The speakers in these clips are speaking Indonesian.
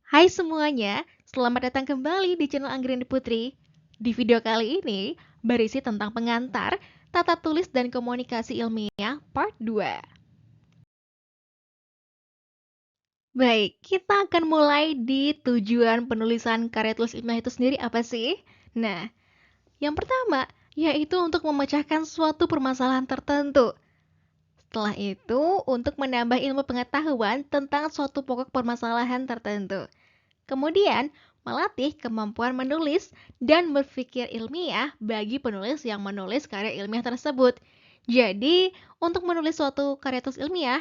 Hai semuanya, selamat datang kembali di channel Anggreni Putri. Di video kali ini, berisi tentang pengantar, tata tulis dan komunikasi ilmiah part 2. Baik, kita akan mulai di tujuan penulisan karya tulis ilmiah itu sendiri apa sih? Nah, yang pertama, yaitu untuk memecahkan suatu permasalahan tertentu. Setelah itu, untuk menambah ilmu pengetahuan tentang suatu pokok permasalahan tertentu. Kemudian, melatih kemampuan menulis dan berpikir ilmiah bagi penulis yang menulis karya ilmiah tersebut. Jadi, untuk menulis suatu karya tulis ilmiah,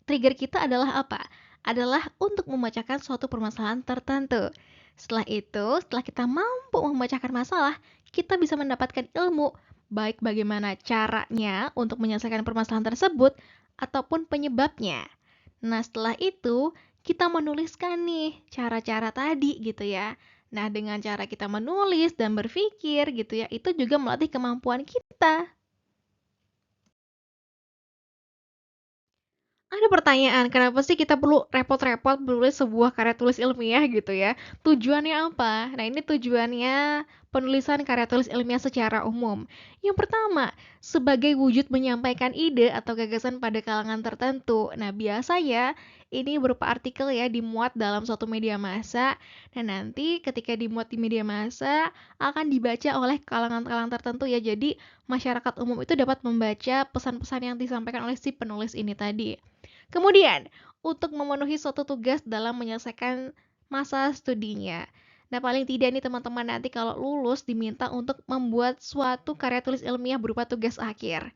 trigger kita adalah apa? Adalah untuk memecahkan suatu permasalahan tertentu. Setelah itu, setelah kita mampu memecahkan masalah, kita bisa mendapatkan ilmu, baik bagaimana caranya untuk menyelesaikan permasalahan tersebut, ataupun penyebabnya. Nah, setelah itu, kita menuliskan nih cara-cara tadi gitu ya. Nah, dengan cara kita menulis dan berpikir gitu ya, itu juga melatih kemampuan kita. Ada pertanyaan, kenapa sih kita perlu repot-repot menulis sebuah karya tulis ilmiah gitu ya? Tujuannya apa? Nah, ini tujuannya penulisan karya tulis ilmiah secara umum. Yang pertama, sebagai wujud menyampaikan ide atau gagasan pada kalangan tertentu. Nah, biasanya ini berupa artikel ya dimuat dalam suatu media massa. Nah, nanti ketika dimuat di media massa akan dibaca oleh kalangan-kalangan tertentu ya. Jadi, masyarakat umum itu dapat membaca pesan-pesan yang disampaikan oleh si penulis ini tadi. Kemudian, untuk memenuhi suatu tugas dalam menyelesaikan masa studinya. Nah, paling tidak nih teman-teman nanti kalau lulus diminta untuk membuat suatu karya tulis ilmiah berupa tugas akhir.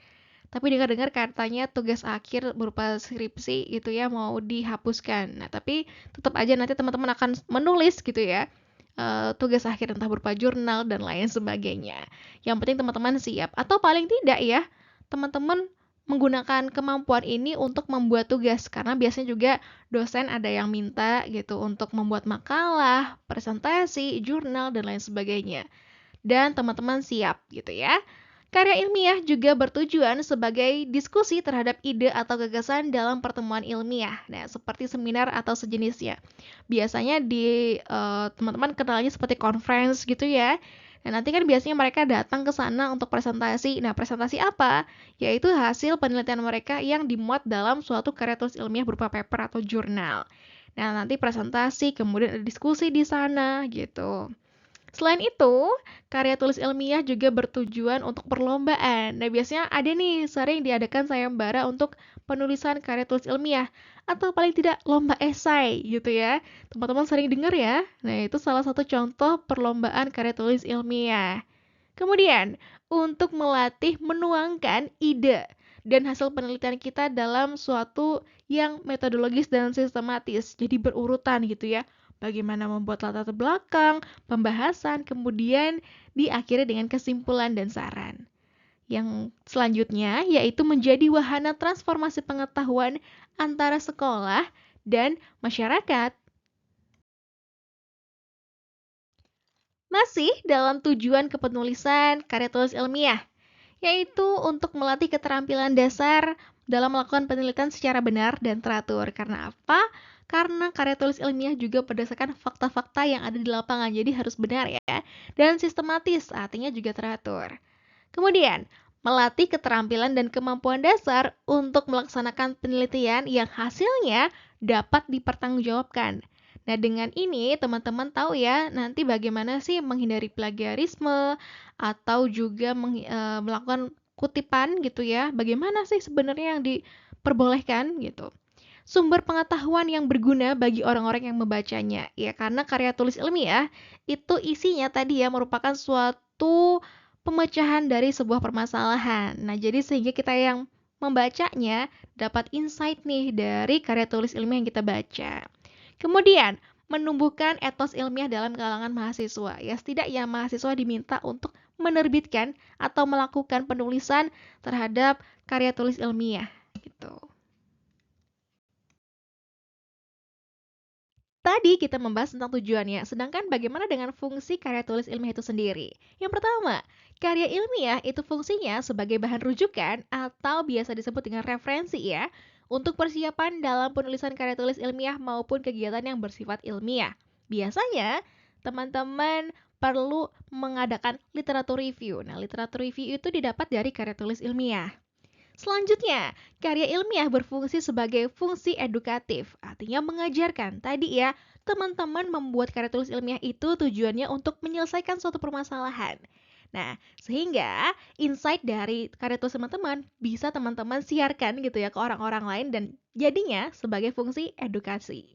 Tapi dengar-dengar katanya tugas akhir berupa skripsi gitu ya mau dihapuskan. Nah, tapi tetap aja nanti teman-teman akan menulis gitu ya. Tugas akhir entah berupa jurnal dan lain sebagainya. Yang penting teman-teman siap atau paling tidak ya, teman-teman menggunakan kemampuan ini untuk membuat tugas karena biasanya juga dosen ada yang minta gitu untuk membuat makalah, presentasi, jurnal dan lain sebagainya. Dan teman-teman siap gitu ya. Karya ilmiah juga bertujuan sebagai diskusi terhadap ide atau gagasan dalam pertemuan ilmiah. Nah, seperti seminar atau sejenisnya. Biasanya di teman-teman kenalnya seperti conference gitu ya. Nah, nanti kan biasanya mereka datang ke sana untuk presentasi. Nah, presentasi apa? Yaitu hasil penelitian mereka yang dimuat dalam suatu karya tulis ilmiah berupa paper atau jurnal. Nah, nanti presentasi, kemudian ada diskusi di sana gitu. Selain itu, karya tulis ilmiah juga bertujuan untuk perlombaan. Nah, biasanya ada nih sering diadakan sayembara untuk penulisan karya tulis ilmiah atau paling tidak lomba esai gitu ya. Teman-teman sering dengar ya? Nah, itu salah satu contoh perlombaan karya tulis ilmiah. Kemudian, untuk melatih menuangkan ide dan hasil penelitian kita dalam suatu yang metodologis dan sistematis. Jadi berurutan gitu ya. Bagaimana membuat latar belakang, pembahasan, kemudian diakhiri dengan kesimpulan dan saran. Yang selanjutnya yaitu menjadi wahana transformasi pengetahuan antara sekolah dan masyarakat. Masih dalam tujuan kepenulisan karya tulis ilmiah, yaitu untuk melatih keterampilan dasar dalam melakukan penelitian secara benar dan teratur. Karena apa? Karena karya tulis ilmiah juga berdasarkan fakta-fakta yang ada di lapangan, jadi harus benar ya. Dan sistematis, artinya juga teratur. Kemudian, melatih keterampilan dan kemampuan dasar untuk melaksanakan penelitian yang hasilnya dapat dipertanggungjawabkan. Nah, dengan ini teman-teman tahu ya nanti bagaimana sih menghindari plagiarisme atau juga melakukan kutipan gitu ya. Bagaimana sih sebenarnya yang diperbolehkan gitu. Sumber pengetahuan yang berguna bagi orang-orang yang membacanya. Ya, karena karya tulis ilmiah itu isinya tadi ya merupakan suatu pemecahan dari sebuah permasalahan. Nah, jadi sehingga kita yang membacanya dapat insight nih dari karya tulis ilmiah yang kita baca. Kemudian, menumbuhkan etos ilmiah dalam kalangan mahasiswa. Ya, setidaknya mahasiswa diminta untuk menerbitkan atau melakukan penulisan terhadap karya tulis ilmiah gitu. Tadi kita membahas tentang tujuannya, sedangkan bagaimana dengan fungsi karya tulis ilmiah itu sendiri? Yang pertama, karya ilmiah itu fungsinya sebagai bahan rujukan atau biasa disebut dengan referensi ya, untuk persiapan dalam penulisan karya tulis ilmiah maupun kegiatan yang bersifat ilmiah. Biasanya, teman-teman perlu mengadakan literatur review. Nah, literatur review itu didapat dari karya tulis ilmiah. Selanjutnya, karya ilmiah berfungsi sebagai fungsi edukatif, artinya mengajarkan. Tadi ya, teman-teman membuat karya tulis ilmiah itu tujuannya untuk menyelesaikan suatu permasalahan. Nah, sehingga insight dari karya tulis teman-teman bisa teman-teman siarkan gitu ya ke orang-orang lain dan jadinya sebagai fungsi edukasi.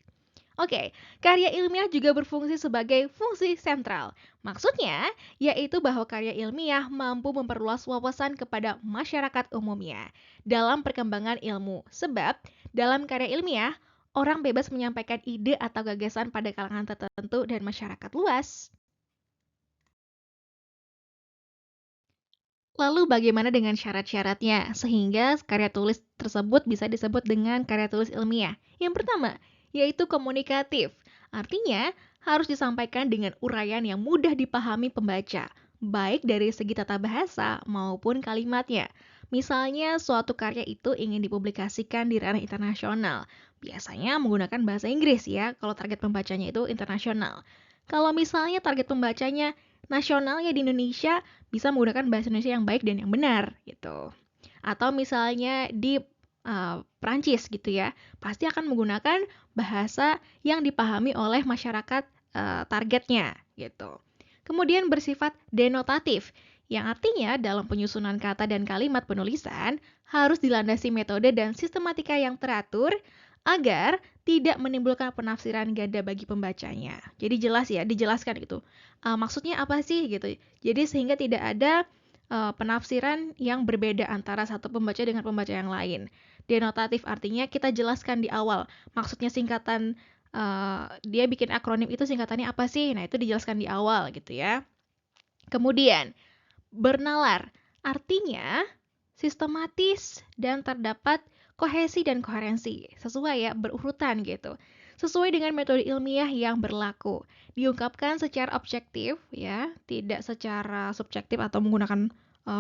Oke, karya ilmiah juga berfungsi sebagai fungsi sentral. Maksudnya, yaitu bahwa karya ilmiah mampu memperluas wawasan kepada masyarakat umumnya dalam perkembangan ilmu. Sebab, dalam karya ilmiah, orang bebas menyampaikan ide atau gagasan pada kalangan tertentu dan masyarakat luas. Lalu bagaimana dengan syarat-syaratnya sehingga karya tulis tersebut bisa disebut dengan karya tulis ilmiah? Yang pertama, yaitu komunikatif. Artinya, harus disampaikan dengan uraian yang mudah dipahami pembaca, baik dari segi tata bahasa maupun kalimatnya. Misalnya, suatu karya itu ingin dipublikasikan di ranah internasional. Biasanya menggunakan bahasa Inggris ya, kalau target pembacanya itu internasional. Kalau misalnya target pembacanya nasional ya di Indonesia, bisa menggunakan bahasa Indonesia yang baik dan yang benar gitu. Atau misalnya di Prancis gitu ya, pasti akan menggunakan bahasa yang dipahami oleh masyarakat targetnya gitu. Kemudian bersifat denotatif, yang artinya dalam penyusunan kata dan kalimat penulisan harus dilandasi metode dan sistematika yang teratur agar tidak menimbulkan penafsiran ganda bagi pembacanya. Jadi jelas ya, dijelaskan gitu. Maksudnya apa sih gitu. Jadi sehingga tidak ada penafsiran yang berbeda antara satu pembaca dengan pembaca yang lain. Denotatif artinya kita jelaskan di awal. Maksudnya singkatan dia bikin akronim itu singkatannya apa sih? Nah, itu dijelaskan di awal gitu ya. Kemudian, bernalar artinya sistematis dan terdapat kohesi dan koherensi, sesuai ya, berurutan gitu. Sesuai dengan metode ilmiah yang berlaku. Diungkapkan secara objektif ya, tidak secara subjektif atau menggunakan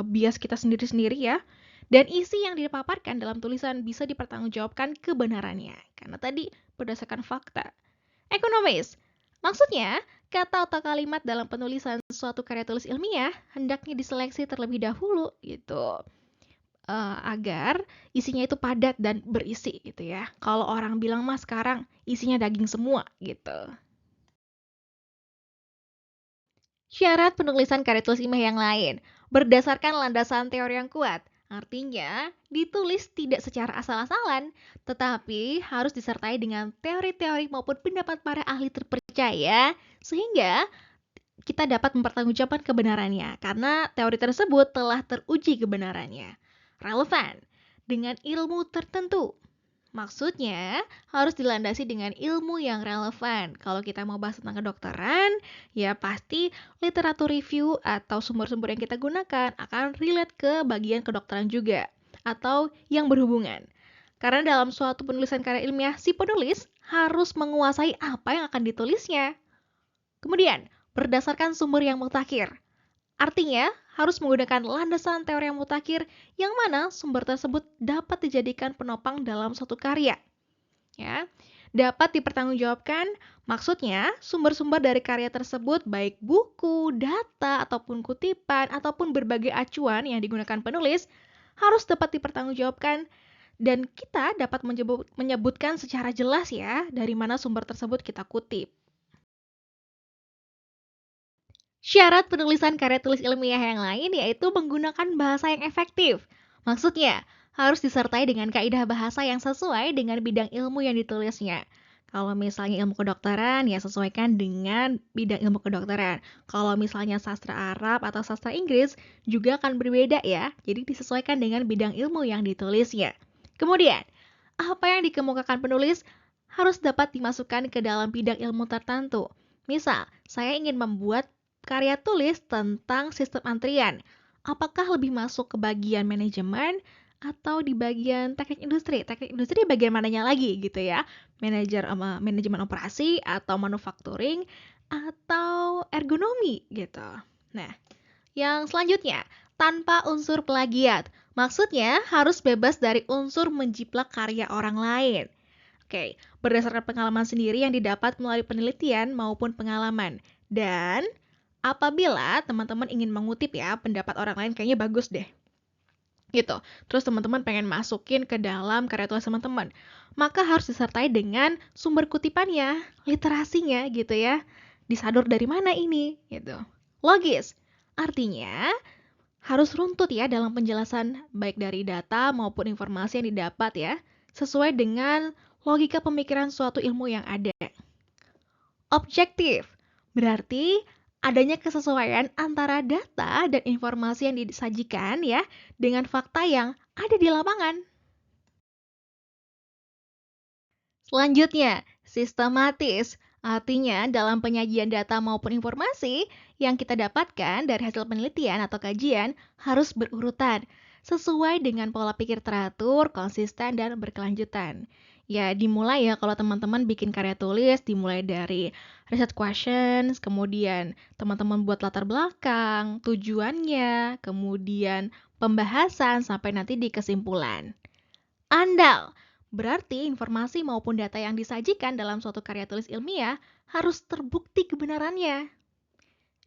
bias kita sendiri-sendiri ya. Dan isi yang dipaparkan dalam tulisan bisa dipertanggungjawabkan kebenarannya, karena tadi berdasarkan fakta. Ekonomis, maksudnya kata atau kalimat dalam penulisan suatu karya tulis ilmiah hendaknya diseleksi terlebih dahulu gitu. Agar isinya itu padat dan berisi gitu ya. Kalau orang bilang mah sekarang isinya daging semua gitu. Syarat penulisan karya tulis ilmiah yang lain berdasarkan landasan teori yang kuat. Artinya, ditulis tidak secara asal-asalan, tetapi harus disertai dengan teori-teori maupun pendapat para ahli terpercaya, sehingga kita dapat mempertanggungjawabkan kebenarannya, karena teori tersebut telah teruji kebenarannya. Relevan dengan ilmu tertentu. Maksudnya, harus dilandasi dengan ilmu yang relevan. Kalau kita mau bahas tentang kedokteran, ya pasti literatur review atau sumber-sumber yang kita gunakan akan relate ke bagian kedokteran juga, atau yang berhubungan. Karena dalam suatu penulisan karya ilmiah, si penulis harus menguasai apa yang akan ditulisnya. Kemudian, berdasarkan sumber yang mutakhir. Artinya, harus menggunakan landasan teori yang mutakhir yang mana sumber tersebut dapat dijadikan penopang dalam suatu karya. Ya, dapat dipertanggungjawabkan, maksudnya sumber-sumber dari karya tersebut baik buku, data, ataupun kutipan, ataupun berbagai acuan yang digunakan penulis harus dapat dipertanggungjawabkan dan kita dapat menyebutkan secara jelas ya dari mana sumber tersebut kita kutip. Syarat penulisan karya tulis ilmiah yang lain yaitu menggunakan bahasa yang efektif. Maksudnya, harus disertai dengan kaidah bahasa yang sesuai dengan bidang ilmu yang ditulisnya. Kalau misalnya ilmu kedokteran, ya sesuaikan dengan bidang ilmu kedokteran. Kalau misalnya sastra Arab atau sastra Inggris, juga akan berbeda ya. Jadi disesuaikan dengan bidang ilmu yang ditulisnya. Kemudian, apa yang dikemukakan penulis harus dapat dimasukkan ke dalam bidang ilmu tertentu. Misal, saya ingin membuat karya tulis tentang sistem antrian. Apakah lebih masuk ke bagian manajemen atau di bagian teknik industri? Teknik industri bagian mananya lagi gitu ya? Manajemen operasi atau manufacturing atau ergonomi gitu. Nah, yang selanjutnya, tanpa unsur plagiat. Maksudnya harus bebas dari unsur menjiplak karya orang lain. Oke, berdasarkan pengalaman sendiri yang didapat melalui penelitian maupun pengalaman. Dan apabila teman-teman ingin mengutip ya pendapat orang lain kayaknya bagus deh. Gitu. Terus teman-teman pengen masukin ke dalam karya tulis teman-teman. Maka harus disertai dengan sumber kutipannya, literasinya gitu ya. Disadur dari mana ini gitu. Logis. Artinya harus runtut ya dalam penjelasan baik dari data maupun informasi yang didapat ya, sesuai dengan logika pemikiran suatu ilmu yang ada. Objektif berarti adanya kesesuaian antara data dan informasi yang disajikan ya dengan fakta yang ada di lapangan. Selanjutnya, sistematis. Artinya, dalam penyajian data maupun informasi yang kita dapatkan dari hasil penelitian atau kajian harus berurutan, sesuai dengan pola pikir teratur, konsisten, dan berkelanjutan. Ya, dimulai ya kalau teman-teman bikin karya tulis, dimulai dari research questions, kemudian teman-teman buat latar belakang, tujuannya, kemudian pembahasan, sampai nanti di kesimpulan. Andal. Berarti informasi maupun data yang disajikan dalam suatu karya tulis ilmiah harus terbukti kebenarannya.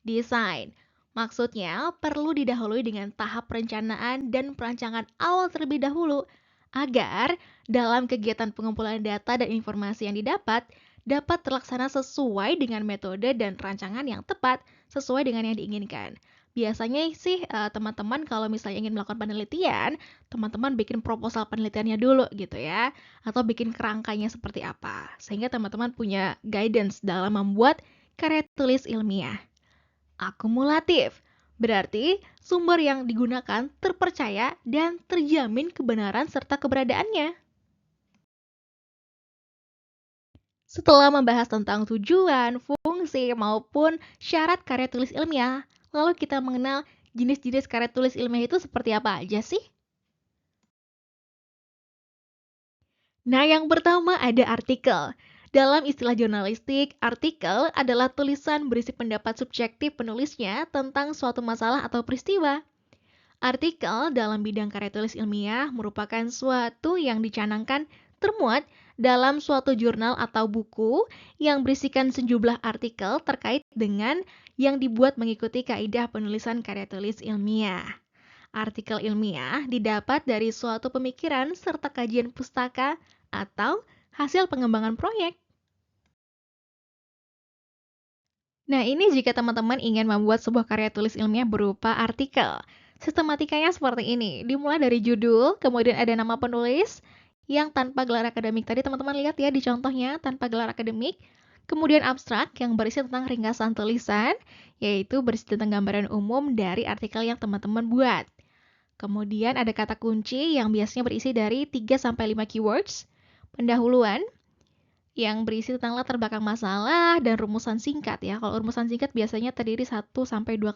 Desain. Maksudnya perlu didahului dengan tahap perencanaan dan perancangan awal terlebih dahulu agar dalam kegiatan pengumpulan data dan informasi yang didapat dapat terlaksana sesuai dengan metode dan rancangan yang tepat sesuai dengan yang diinginkan. Biasanya sih teman-teman kalau misalnya ingin melakukan penelitian, teman-teman bikin proposal penelitiannya dulu gitu ya, atau bikin kerangkanya seperti apa, sehingga teman-teman punya guidance dalam membuat karya tulis ilmiah. Akumulatif, berarti sumber yang digunakan terpercaya dan terjamin kebenaran serta keberadaannya. Setelah membahas tentang tujuan, fungsi, maupun syarat karya tulis ilmiah, lalu kita mengenal jenis-jenis karya tulis ilmiah itu seperti apa aja sih? Nah, yang pertama ada artikel. Dalam istilah jurnalistik, artikel adalah tulisan berisi pendapat subjektif penulisnya tentang suatu masalah atau peristiwa. Artikel dalam bidang karya tulis ilmiah merupakan suatu yang dicanangkan termuat dalam suatu jurnal atau buku yang berisikan sejumlah artikel terkait dengan yang dibuat mengikuti kaidah penulisan karya tulis ilmiah. Artikel ilmiah didapat dari suatu pemikiran serta kajian pustaka atau hasil pengembangan proyek. Nah, ini jika teman-teman ingin membuat sebuah karya tulis ilmiah berupa artikel. Sistematikanya seperti ini. Dimulai dari judul, kemudian ada nama penulis yang tanpa gelar akademik. Tadi teman-teman lihat ya di contohnya, tanpa gelar akademik. Kemudian abstrak yang berisi tentang ringkasan tulisan, yaitu berisi tentang gambaran umum dari artikel yang teman-teman buat. Kemudian ada kata kunci yang biasanya berisi dari 3-5 keywords. Pendahuluan, yang berisi tentang latar belakang masalah dan rumusan singkat ya. Kalau rumusan singkat biasanya terdiri 1-2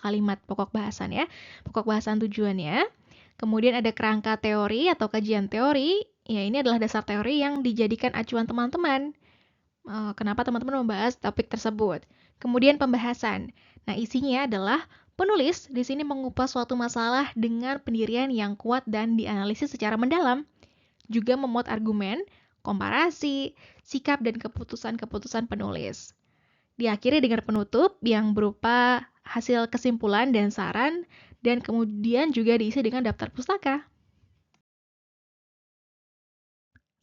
kalimat pokok bahasan ya. Pokok bahasan tujuannya. Kemudian ada kerangka teori atau kajian teori. Ya, ini adalah dasar teori yang dijadikan acuan teman-teman. Kenapa teman-teman membahas topik tersebut. Kemudian pembahasan. Nah, isinya adalah penulis di sini mengupas suatu masalah dengan pendirian yang kuat dan dianalisis secara mendalam. Juga memuat argumen, komparasi, sikap dan keputusan-keputusan penulis. Diakhiri dengan penutup yang berupa hasil kesimpulan dan saran, dan kemudian juga diisi dengan daftar pustaka.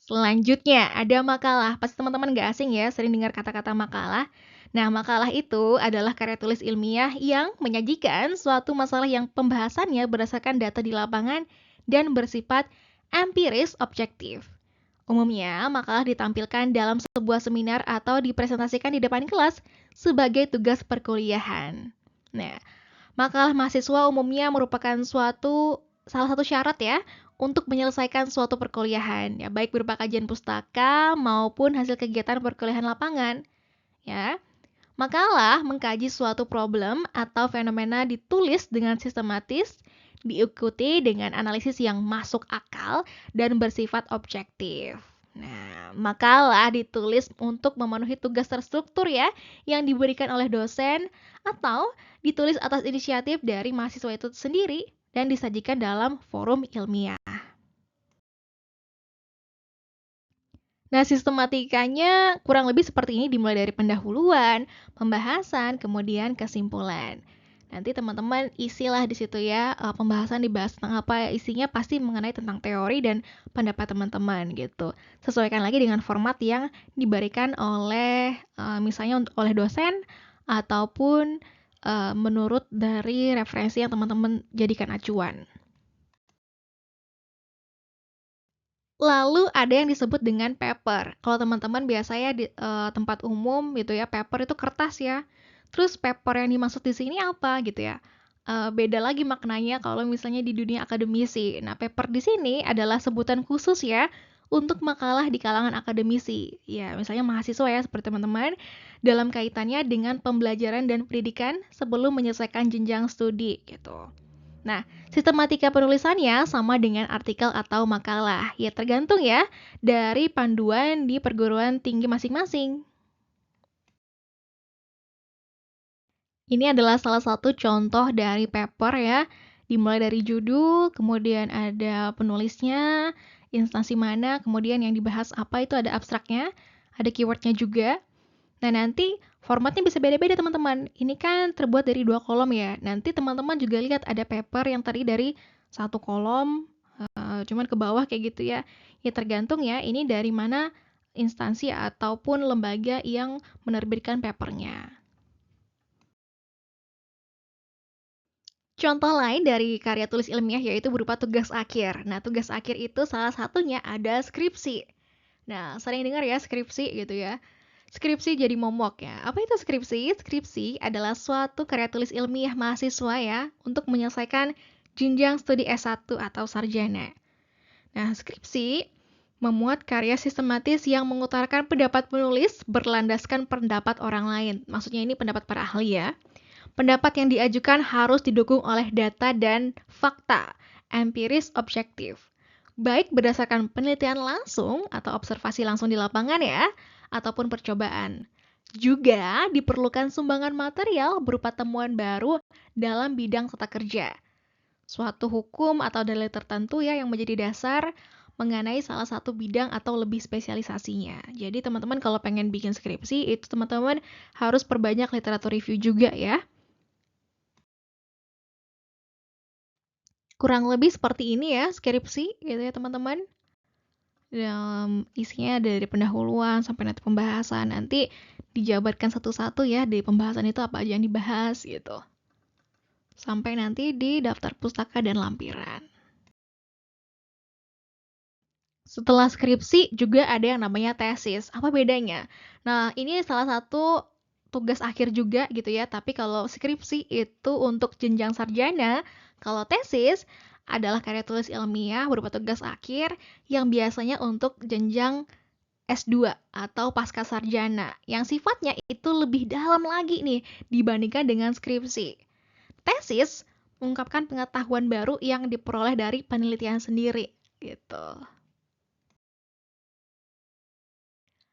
Selanjutnya, ada makalah. Pasti teman-teman nggak asing ya, sering dengar kata-kata makalah. Nah, makalah itu adalah karya tulis ilmiah yang menyajikan suatu masalah yang pembahasannya berdasarkan data di lapangan dan bersifat empiris objektif. Umumnya, makalah ditampilkan dalam sebuah seminar atau dipresentasikan di depan kelas sebagai tugas perkuliahan. Nah, makalah mahasiswa umumnya merupakan salah satu syarat ya untuk menyelesaikan suatu perkuliahan, ya baik berupa kajian pustaka maupun hasil kegiatan perkuliahan lapangan. Ya, makalah mengkaji suatu problem atau fenomena ditulis dengan sistematis, diikuti dengan analisis yang masuk akal dan bersifat objektif. Nah, makalah ditulis untuk memenuhi tugas terstruktur ya yang diberikan oleh dosen atau ditulis atas inisiatif dari mahasiswa itu sendiri dan disajikan dalam forum ilmiah. Nah, sistematikanya kurang lebih seperti ini dimulai dari pendahuluan, pembahasan, kemudian kesimpulan. Nanti teman-teman isilah di situ ya, pembahasan dibahas tentang apa, isinya pasti mengenai tentang teori dan pendapat teman-teman gitu. Sesuaikan lagi dengan format yang diberikan oleh misalnya oleh dosen ataupun menurut dari referensi yang teman-teman jadikan acuan. Lalu ada yang disebut dengan paper. Kalau teman-teman biasanya di tempat umum gitu ya, paper itu kertas ya. Terus paper yang dimaksud di sini apa gitu ya? Beda lagi maknanya kalau misalnya di dunia akademisi. Nah, paper di sini adalah sebutan khusus ya untuk makalah di kalangan akademisi. Ya, misalnya mahasiswa ya seperti teman-teman dalam kaitannya dengan pembelajaran dan pendidikan sebelum menyelesaikan jenjang studi gitu. Nah, sistematika penulisannya sama dengan artikel atau makalah. Ya tergantung ya dari panduan di perguruan tinggi masing-masing. Ini adalah salah satu contoh dari paper ya. Dimulai dari judul, kemudian ada penulisnya, instansi mana, kemudian yang dibahas apa itu ada abstraknya, ada keywordnya juga. Nah, nanti formatnya bisa beda-beda teman-teman. Ini kan terbuat dari 2 kolom ya. Nanti teman-teman juga lihat ada paper yang tadi dari 1 kolom, cuman ke bawah kayak gitu ya. Ya tergantung ya, ini dari mana instansi ataupun lembaga yang menerbitkan papernya. Contoh lain dari karya tulis ilmiah yaitu berupa tugas akhir. Nah, tugas akhir itu salah satunya ada skripsi. Nah, sering dengar ya skripsi gitu ya. Skripsi jadi momok ya. Apa itu skripsi? Skripsi adalah suatu karya tulis ilmiah mahasiswa ya untuk menyelesaikan jenjang studi S1 atau sarjana. Nah, skripsi memuat karya sistematis yang mengutarakan pendapat penulis berlandaskan pendapat orang lain. Maksudnya ini pendapat para ahli ya. Pendapat yang diajukan harus didukung oleh data dan fakta empiris objektif. Baik berdasarkan penelitian langsung atau observasi langsung di lapangan ya, ataupun percobaan. Juga diperlukan sumbangan material berupa temuan baru dalam bidang tata kerja. Suatu hukum atau dalil tertentu ya yang menjadi dasar mengenai salah satu bidang atau lebih spesialisasinya. Jadi teman-teman kalau pengen bikin skripsi itu teman-teman harus perbanyak literatur review juga ya. Kurang lebih seperti ini ya skripsi gitu ya teman-teman. Isinya dari pendahuluan sampai nanti pembahasan. Nanti dijabarkan satu-satu ya di pembahasan itu apa aja yang dibahas gitu. Sampai nanti di daftar pustaka dan lampiran. Setelah skripsi juga ada yang namanya tesis. Apa bedanya? Nah, ini salah satu tugas akhir juga gitu ya. Tapi kalau skripsi itu untuk jenjang sarjana, kalau tesis adalah karya tulis ilmiah berupa tugas akhir yang biasanya untuk jenjang S2 atau pasca sarjana yang sifatnya itu lebih dalam lagi nih dibandingkan dengan skripsi. Tesis mengungkapkan pengetahuan baru yang diperoleh dari penelitian sendiri gitu.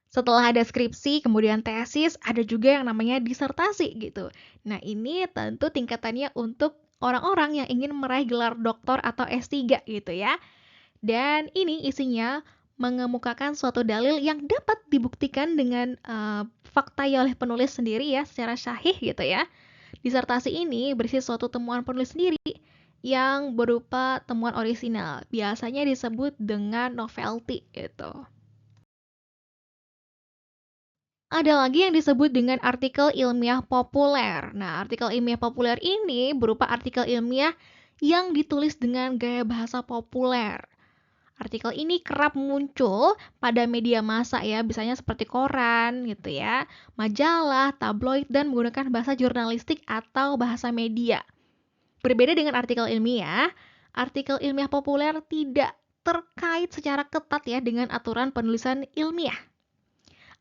Setelah ada skripsi, kemudian tesis, ada juga yang namanya disertasi gitu. Nah, ini tentu tingkatannya untuk orang-orang yang ingin meraih gelar doktor atau S3 gitu ya. Dan ini isinya mengemukakan suatu dalil yang dapat dibuktikan dengan fakta oleh penulis sendiri ya, secara syahih gitu ya. Disertasi ini berisi suatu temuan penulis sendiri yang berupa temuan orisinal. Biasanya disebut dengan novelty gitu. Ada lagi yang disebut dengan artikel ilmiah populer. Nah, artikel ilmiah populer ini berupa artikel ilmiah yang ditulis dengan gaya bahasa populer. Artikel ini kerap muncul pada media massa ya, misalnya seperti koran gitu ya, majalah, tabloid, dan menggunakan bahasa jurnalistik atau bahasa media. Berbeda dengan artikel ilmiah populer tidak terkait secara ketat ya dengan aturan penulisan ilmiah.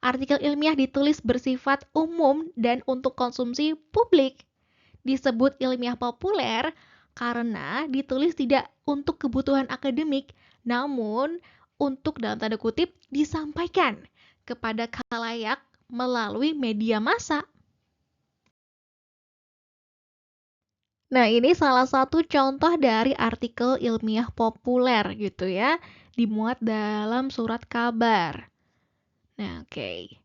Artikel ilmiah ditulis bersifat umum dan untuk konsumsi publik. Disebut ilmiah populer karena ditulis tidak untuk kebutuhan akademik, namun untuk dalam tanda kutip disampaikan kepada khalayak melalui media massa. Nah, ini salah satu contoh dari artikel ilmiah populer gitu ya, dimuat dalam surat kabar. Nah, oke.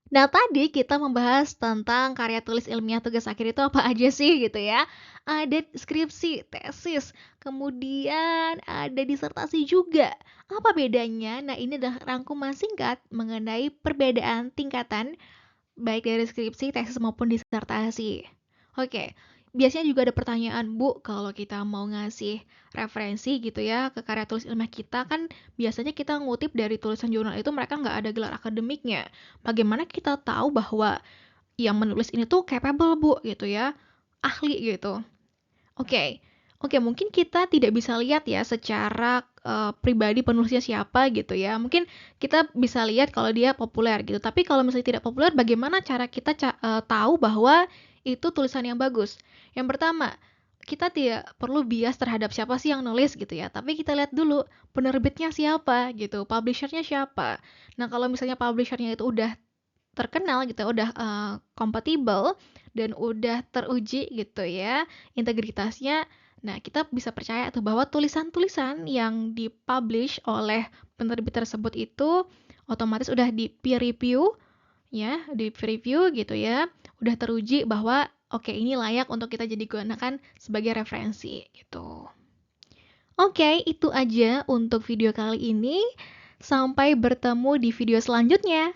Nah, tadi kita membahas tentang karya tulis ilmiah tugas akhir itu apa aja sih gitu ya. Ada skripsi, tesis, kemudian ada disertasi juga. Apa bedanya? Nah, ini adalah rangkuman singkat mengenai perbedaan tingkatan baik dari skripsi, tesis maupun disertasi. Oke, biasanya juga ada pertanyaan, Bu, kalau kita mau ngasih referensi gitu ya ke karya tulis ilmiah kita kan biasanya kita ngutip dari tulisan jurnal itu mereka nggak ada gelar akademiknya. Bagaimana kita tahu bahwa yang menulis ini tuh capable, Bu, gitu ya, ahli gitu. Oke, oke, mungkin kita tidak bisa lihat ya secara pribadi penulisnya siapa gitu ya. Mungkin kita bisa lihat kalau dia populer gitu. Tapi kalau misalnya tidak populer, bagaimana cara kita tahu bahwa itu tulisan yang bagus? Yang pertama, kita tidak perlu bias terhadap siapa sih yang nulis gitu ya. Tapi kita lihat dulu penerbitnya siapa gitu, publishernya siapa. Nah, kalau misalnya publishernya itu udah terkenal gitu, udah kompatibel dan udah teruji gitu ya integritasnya. Nah, kita bisa percaya tuh bahwa tulisan-tulisan yang dipublish oleh penerbit tersebut itu otomatis udah di peer review ya, di peer review gitu ya, udah teruji bahwa oke ini layak untuk kita jadi gunakan sebagai referensi gitu. Oke, itu aja untuk video kali ini. Sampai bertemu di video selanjutnya.